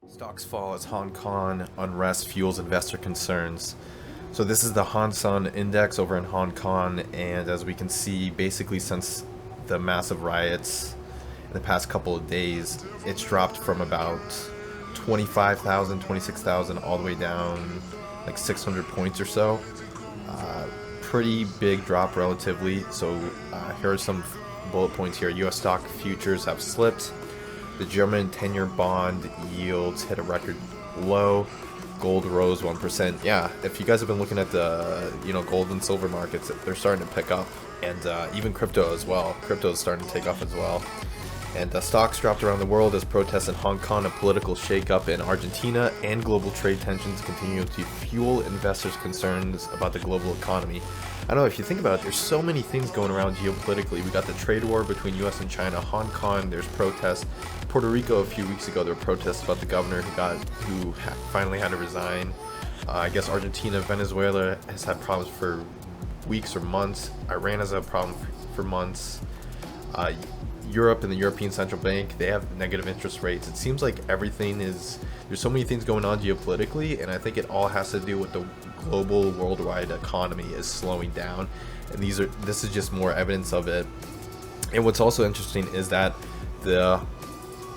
Stocks fall as Hong Kong unrest fuels investor concerns. So this is the Hang Seng Index over in Hong Kong, and as we can see, basically since the massive riots in the past couple of days, it's dropped from about 25,000, 26,000, all the way down like 600 points or so. Pretty big drop relatively. So here are some bullet points here. U.S. stock futures have slipped. The German 10-year bond yields hit a record low. Gold rose 1%. Yeah, if you guys have been looking at the gold and silver markets, they're starting to pick up, and even crypto as well. Crypto is starting to take off as well. And stocks dropped around the world as protests in Hong Kong, a political shakeup in Argentina, and global trade tensions continue to fuel investors' concerns about the global economy. I don't know, if you think about it, there's so many things going around geopolitically. We got the trade war between US and China, Hong Kong, there's protests. Puerto Rico a few weeks ago, there were protests about the governor who finally had to resign. I guess Argentina, Venezuela has had problems for weeks or months. Iran has had a problem for months. Europe and the European Central Bank, they have negative interest rates. It seems like there's so many things going on geopolitically, and I think it all has to do with the global worldwide economy is slowing down, and this is just more evidence of it. And what's also interesting is that the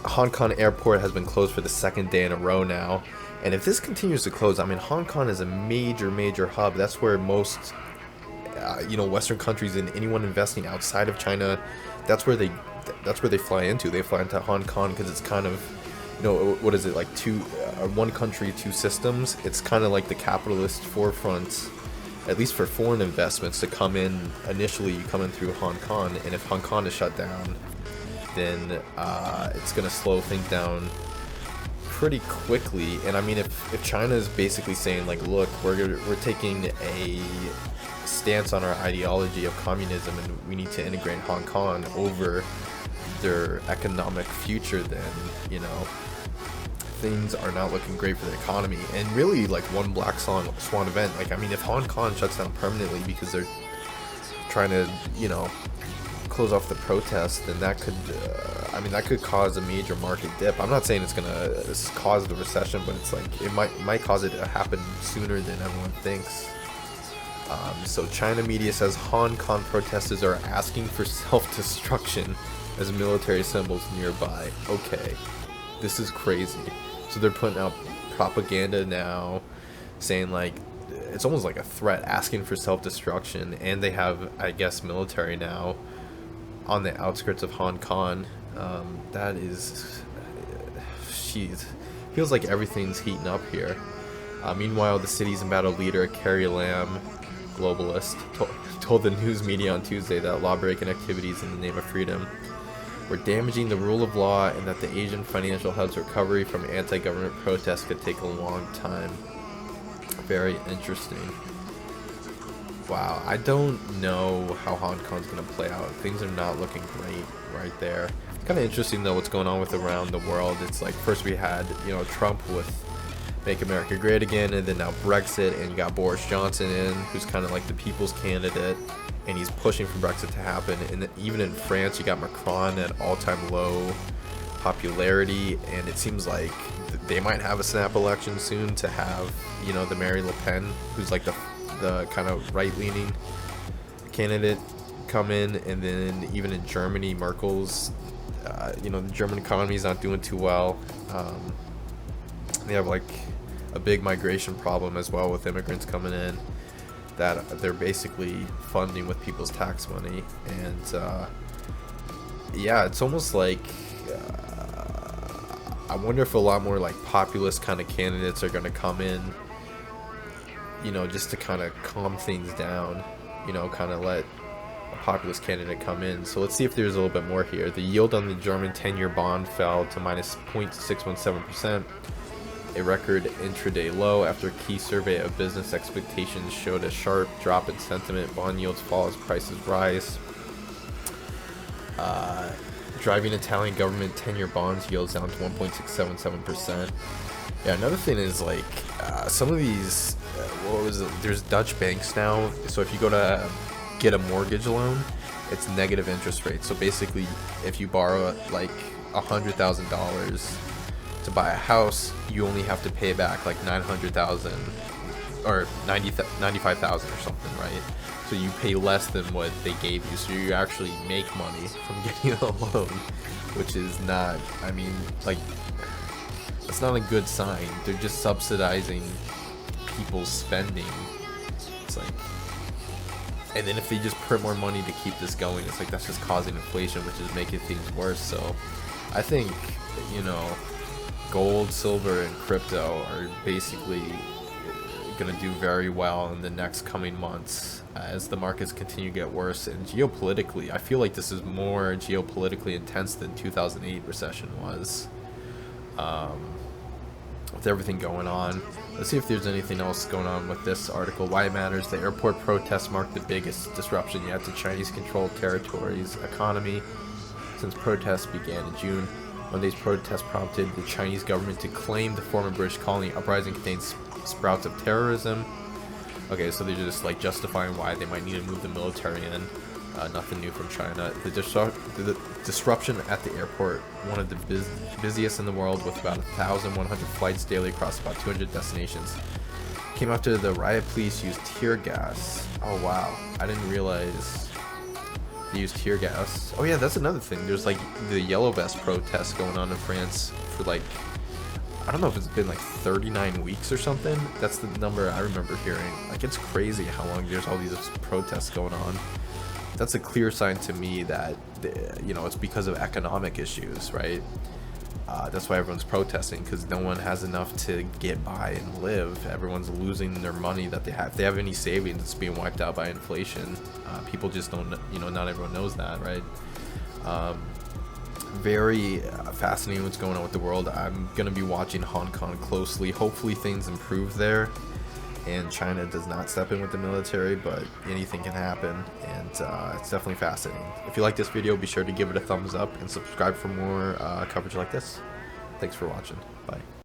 Hong Kong airport has been closed for the second day in a row now, and if this continues to close, I mean, Hong Kong is a major hub. That's where most Western countries and anyone investing outside of China, that's where they fly into. They fly into Hong Kong because it's kind of, what is it, like one country, two systems. It's kind of like the capitalist forefront, at least for foreign investments to come in. Initially, you come in through Hong Kong, and if Hong Kong is shut down, then it's going to slow things down pretty quickly. And I mean, if China is basically saying, like, look, we're taking a stance on our ideology of communism, and we need to integrate Hong Kong over their economic future, then things are not looking great for the economy. And really, like, one black swan event, like, I mean, if Hong Kong shuts down permanently because they're trying to close off the protests, then that could cause a major market dip. I'm not saying it's gonna cause the recession, but it's like it might cause it to happen sooner than everyone thinks. So China media says Hong Kong protesters are asking for self-destruction as military symbols nearby. Okay, this is crazy. So they're putting out propaganda now saying, like, it's almost like a threat, asking for self-destruction, and they have, I guess, military now on the outskirts of Hong Kong. That is, feels like everything's heating up here. Meanwhile, the city's embattled leader, Carrie Lam, globalist, told the news media on Tuesday that lawbreaking activities in the name of freedom were damaging the rule of law, and that the Asian financial hub's recovery from anti-government protests could take a long time. Very interesting. Wow, I don't know how Hong Kong's going to play out. Things are not looking great right there. Kind of interesting, though, what's going on with around the world. It's like, first we had, Trump with Make America Great Again, and then now Brexit, and you got Boris Johnson in, who's kind of like the people's candidate, and he's pushing for Brexit to happen. And even in France, you got Macron at all-time low popularity, and it seems like they might have a snap election soon to have, the Marine Le Pen, who's like the kind of right-leaning candidate, come in. And then even in Germany, Merkel's, the German economy is not doing too well. They have like a big migration problem as well, with immigrants coming in that they're basically funding with people's tax money. And yeah, it's almost like I wonder if a lot more like populist kind of candidates are going to come in, just to kind of calm things down, kind of let a populist candidate come in. So let's see if there's a little bit more here. The yield on the German 10-year bond fell to minus 0.617%, a record intraday low after a key survey of business expectations showed a sharp drop in sentiment. Bond yields fall as prices rise, driving Italian government 10-year bonds yields down to 1.677%. Yeah, another thing is, like, some of these, there's Dutch banks now, so if you go to get a mortgage loan, it's negative interest rate. So basically, if you borrow like $100,000, to buy a house, you only have to pay back like 900,000 or 95,000 or something, right? So you pay less than what they gave you, so you actually make money from getting a loan, which is not, I mean, like, that's not a good sign. They're just subsidizing people's spending. It's like, and then if they just print more money to keep this going, it's like that's just causing inflation, which is making things worse. So I think, you know, gold, silver, and crypto are basically going to do very well in the next coming months as the markets continue to get worse. And geopolitically, I feel like this is more geopolitically intense than 2008 recession was. With everything going on. Let's see if there's anything else going on with this article. Why it matters. The airport protests marked the biggest disruption yet to Chinese-controlled territories' economy since protests began in June. Monday's protest prompted the Chinese government to claim the former British colony. Uprising contains sprouts of terrorism. Okay, so they're just like justifying why they might need to move the military in. Nothing new from China. The disruption at the airport, one of the busiest in the world with about 1,100 flights daily across about 200 destinations, came after the riot police used tear gas. Oh wow, I didn't realize they used tear gas. Oh yeah, that's another thing. There's like the yellow vest protests going on in France for like, I don't know if it's been like 39 weeks or something. That's the number I remember hearing. Like, it's crazy how long there's all these protests going on. That's a clear sign to me that, you know, it's because of economic issues, right? That's why everyone's protesting, because no one has enough to get by and live. Everyone's losing their money that they have. If they have any savings, it's being wiped out by inflation. People just don't, you know, not everyone knows that, right? Very fascinating what's going on with the world. I'm going to be watching Hong Kong closely. Hopefully things improve there and China does not step in with the military, but anything can happen, and it's definitely fascinating. If you like this video, be sure to give it a thumbs up and subscribe for more coverage like this. Thanks for watching. Bye.